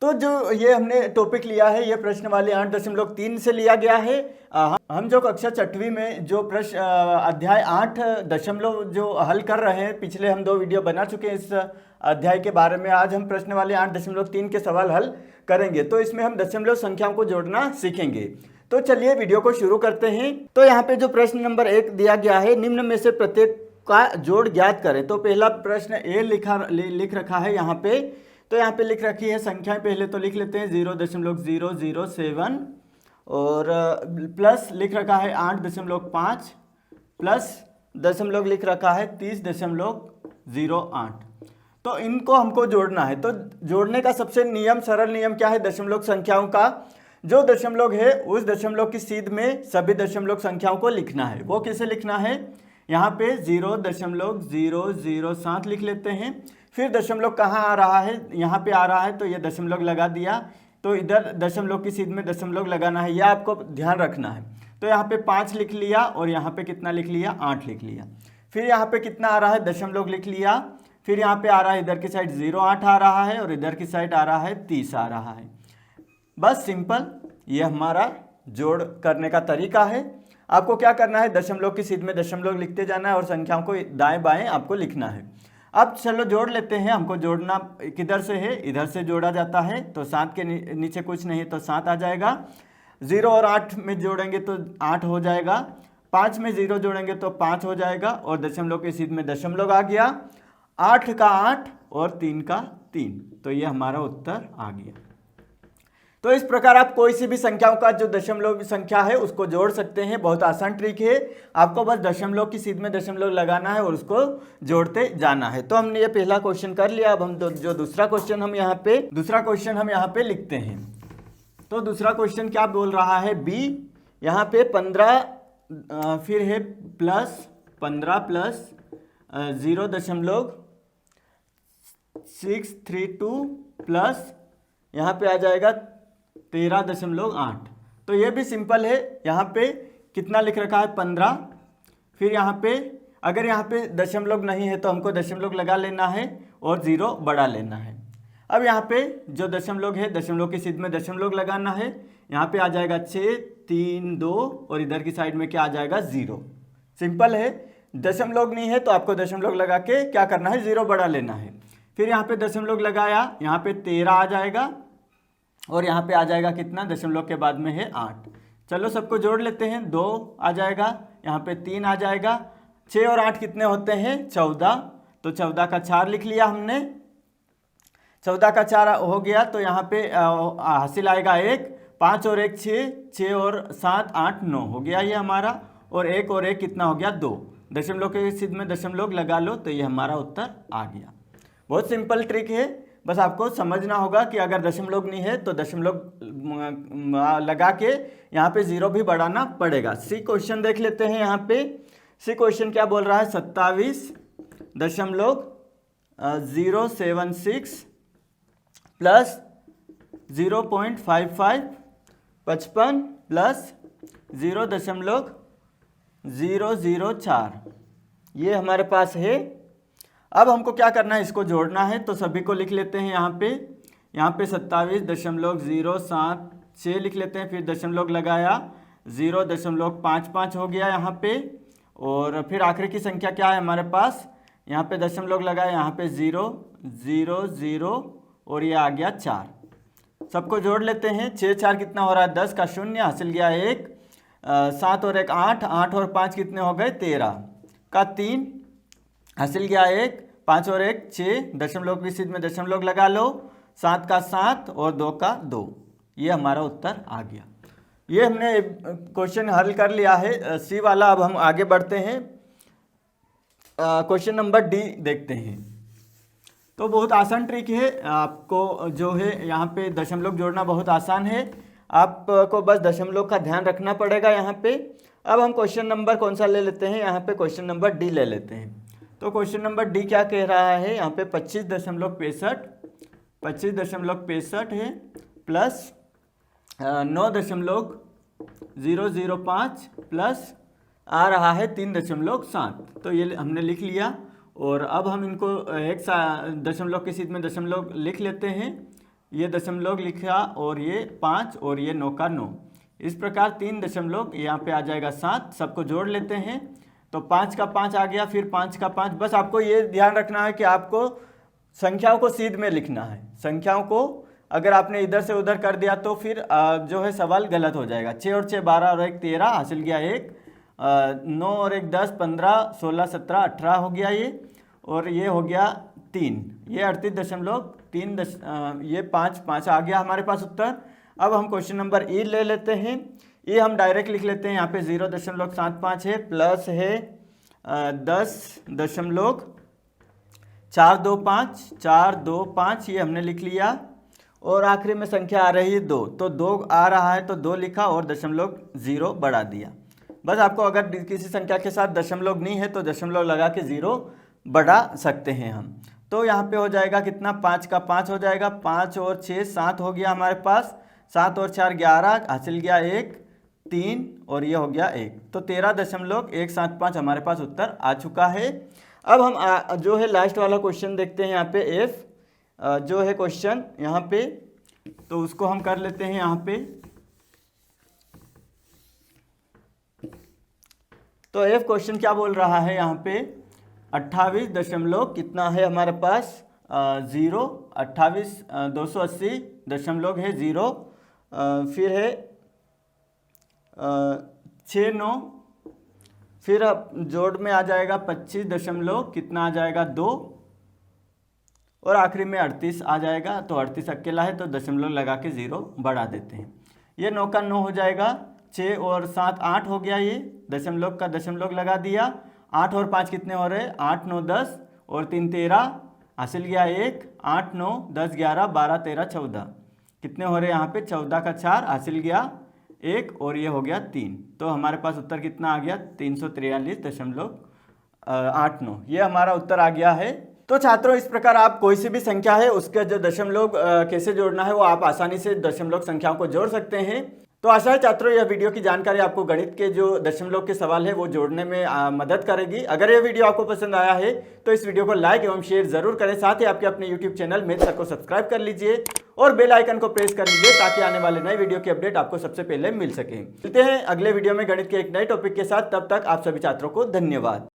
तो जो ये हमने टॉपिक लिया है ये प्रश्न वाले 8.3 से लिया गया है। हम जो कक्षा 6वीं में जो प्रश्न अध्याय 8 दशमलव जो हल कर रहे हैं, पिछले हम 2 वीडियो बना चुके हैं इस अध्याय के बारे में। आज हम प्रश्न वाले 8.3 के सवाल हल करेंगे। तो इसमें हम दशमलव संख्याओं को जोड़ना सीखेंगे। तो चलिए वीडियो को शुरू करते हैं। तो यहाँ पे जो प्रश्न नंबर 1 दिया गया है, निम्न में से प्रत्येक का जोड़ ज्ञात करें। तो पहला प्रश्न ए लिख रखा है यहाँ पे। तो यहाँ पे लिख रखी है संख्याएं, पहले तो लिख लेते हैं 0.007 और प्लस लिख रखा है 8.5 प्लस दशमलव लिख रखा है 30.08। तो इनको हमको जोड़ना है। तो जोड़ने का सबसे सरल नियम क्या है? दशमलव संख्याओं का जो दशमलव है उस दशमलव की सीध में सभी दशमलव संख्याओं को लिखना है। वो कैसे लिखना है? यहाँ पे 0.007 लिख लेते हैं। फिर दशमलव कहाँ आ रहा है? यहाँ पे आ रहा है, तो ये दशमलव लगा दिया। तो इधर दशमलव की सीध में दशमलव लगाना है, यह आपको ध्यान रखना है। तो यहाँ पे 5 लिख लिया और यहाँ पे कितना लिख लिया? 8 लिख लिया। फिर यहाँ पे कितना आ रहा है? दशमलव लिख लिया। फिर यहाँ पे आ रहा है इधर की साइड 0.8 आ रहा है और इधर की साइड आ रहा है 30 आ रहा है। बस सिंपल, ये हमारा जोड़ करने का तरीका है। आपको क्या करना है? दशमलव की सीध में दशमलव लिखते जाना है और संख्याओं को दाएं बाएं आपको लिखना है। अब चलो जोड़ लेते हैं। हमको जोड़ना किधर से है? इधर से जोड़ा जाता है। तो 7 के नीचे कुछ नहीं, तो 7 आ जाएगा। 0 और 8 में जोड़ेंगे तो 8 हो जाएगा। 5 में 0 जोड़ेंगे तो 5 हो जाएगा और दशमलव की सीध में दशमलव आ गया। 8 का 8 और 3 का 3, तो ये हमारा उत्तर आ गया। तो इस प्रकार आप कोई सी भी संख्याओं का जो दशमलव संख्या है उसको जोड़ सकते हैं। बहुत आसान ट्रिक है। आपको बस दशमलव की सीध में दशमलव लगाना है और उसको जोड़ते जाना है। तो हमने ये पहला क्वेश्चन कर लिया। अब हम जो दूसरा क्वेश्चन हम यहाँ पे लिखते हैं। तो दूसरा क्वेश्चन क्या बोल रहा है? बी यहाँ पे 15 फिर है प्लस 15 प्लस 0.632 प्लस यहाँ पे आ जाएगा 13.8। तो ये भी सिंपल है। यहाँ पे कितना लिख रखा है? 15। फिर यहाँ पे अगर यहाँ पे दशमलव नहीं है तो हमको दशमलव लगा लेना है और 0 बढ़ा लेना है। अब यहाँ पे जो दशमलव है, दशमलव की सीध में दशमलव लगाना है। यहाँ पे आ जाएगा 6, 3, 2 और इधर की साइड में क्या आ जाएगा? 0। सिंपल है। दशमलव नहीं है तो आपको दशमलव लगा के क्या करना है? 0 बढ़ा लेना है। फिर यहाँ पे दशमलव लगाया, यहाँ पे 13 आ जाएगा और यहाँ पे आ जाएगा कितना? दशमलव के बाद में है 8। चलो सबको जोड़ लेते हैं। 2 आ जाएगा, यहाँ पे 3 आ जाएगा। 6 और 8 कितने होते हैं? 14। तो 14 का 4 लिख लिया हमने। 14 का 4 हो गया तो यहाँ पे हासिल आएगा 1। 5 और 1 6, 6 और 7 8 9 हो गया ये हमारा। और 1 और 1 कितना हो गया? 2। दशमलव के सीध में दशमलव लगा लो तो ये हमारा उत्तर आ गया। बहुत सिंपल ट्रिक है। बस आपको समझना होगा कि अगर दशमलव नहीं है तो दशमलव लगा के यहाँ पे 0 भी बढ़ाना पड़ेगा। सी क्वेश्चन देख लेते हैं। यहाँ पे सी क्वेश्चन क्या बोल रहा है? 27.076 प्लस 0.55 55 प्लस 0.004 ये हमारे पास है। अब हमको क्या करना है? इसको जोड़ना है। तो सभी को लिख लेते हैं। यहाँ पे 27.076 लिख लेते हैं। फिर दशमलव लगाया 0.55 हो गया यहाँ पे। और फिर आखिरी की संख्या क्या है हमारे पास? यहाँ पे दशमलव लगाया, यहाँ पे 0 0 0 और ये आ गया 4। सबको जोड़ लेते हैं। 6 4 कितना हो रहा है? 10 का 0 हासिल गया 1। 7 और 1 8, 8 और 5 कितने हो गए? 13 का 3 हासिल गया 1। 5 और 1 6, दशमलव की सीध में दशमलव लगा लो। 7 का 7 और 2 का 2, ये हमारा उत्तर आ गया। ये हमने क्वेश्चन हल कर लिया है सी वाला। अब हम आगे बढ़ते हैं। क्वेश्चन नंबर डी देखते हैं। तो बहुत आसान ट्रिक है। आपको जो है यहाँ पे दशमलव जोड़ना बहुत आसान है। आपको बस दशमलव का ध्यान रखना पड़ेगा यहाँ पे। अब हम क्वेश्चन नंबर कौन सा ले लेते हैं? यहाँ पे क्वेश्चन नंबर डी ले लेते हैं। तो क्वेश्चन नंबर डी क्या कह रहा है? यहाँ पे 25.65 है प्लस 9.005 प्लस आ रहा है 3.7। तो ये हमने लिख लिया। और अब हम इनको एक दशमलव की सीध में दशमलव लिख लेते हैं। ये दशमलव लिखा और ये 5 और ये 9 का 9। इस प्रकार 3 दशमलव यहाँ पे आ जाएगा 7। सबको जोड़ लेते हैं तो 5 का 5 आ गया, फिर 5 का 5। बस आपको ये ध्यान रखना है कि आपको संख्याओं को सीध में लिखना है। संख्याओं को अगर आपने इधर से उधर कर दिया तो फिर जो है सवाल गलत हो जाएगा। 6 और 6 12 और 1 13 हासिल गया 1। 9 और 1 10 15 16 17 18 हो गया ये, और ये हो गया 3। ये 38.3 ये 5 आ गया हमारे पास उत्तर। अब हम क्वेश्चन नंबर ई ले लेते हैं। ये हम डायरेक्ट लिख लेते हैं। यहाँ पे 0.75 है, प्लस है 10.425 ये हमने लिख लिया, और आखिरी में संख्या आ रही है 2, तो 2 आ रहा है तो 2 लिखा और 0.0 बढ़ा दिया। बस आपको अगर किसी संख्या के साथ दशमलव नहीं है तो दशमलव लगा के 0 बढ़ा सकते हैं हम। तो यहाँ पे हो जाएगा कितना, 5 का 5 हो जाएगा, 5 और 6 7 हो गया हमारे पास, 7 और 4 11 हासिल गया 1 3 और ये हो गया 1। तो 13.175 हमारे पास उत्तर आ चुका है। अब हम जो है लास्ट वाला क्वेश्चन देखते हैं। यहाँ पे एफ जो है क्वेश्चन यहाँ पे, तो उसको हम कर लेते हैं यहाँ पे। तो एफ क्वेश्चन क्या बोल रहा है यहाँ पे, 28 दशमलव कितना है हमारे पास 0, 28 280 दशमलव है 0, फिर है 6 9, फिर जोड़ में आ जाएगा 25 दशमलव कितना आ जाएगा 2, और आखिरी में 38 आ जाएगा। तो 38 अकेला है तो दशमलव लगा के 0 बढ़ा देते हैं। ये 9 का 9 हो जाएगा, 6 और 7 8 हो गया, ये दशमलव का दशमलव लगा दिया। 8 और 5 कितने हो रहे, 8 9 10 और 3 13 हासिल गया 1, 8 9 10 11 12 13 14 कितने हो रहे यहाँ पे, 14 का 4 हासिल गया 1 और ये हो गया 3। तो हमारे पास उत्तर कितना आ गया, 343.89 ये हमारा उत्तर आ गया है। तो छात्रों, इस प्रकार आप कोई सी भी संख्या है उसके जो दशमलव कैसे जोड़ना है वो आप आसानी से दशमलव संख्याओं को जोड़ सकते हैं। तो आशा है छात्रों यह वीडियो की जानकारी आपको गणित के जो दशमलव के सवाल है वो जोड़ने में मदद करेगी। अगर यह वीडियो आपको पसंद आया है तो इस वीडियो को लाइक एवं शेयर जरूर करें। साथ ही आपके अपने यूट्यूब चैनल मेथ सर को सब्सक्राइब कर लीजिए और बेल आइकन को प्रेस कर लीजिए ताकि आने वाले नए वीडियो की अपडेट आपको सबसे पहले मिल सके। मिलते हैं अगले वीडियो में गणित के एक नए टॉपिक के साथ। तब तक आप सभी छात्रों को धन्यवाद।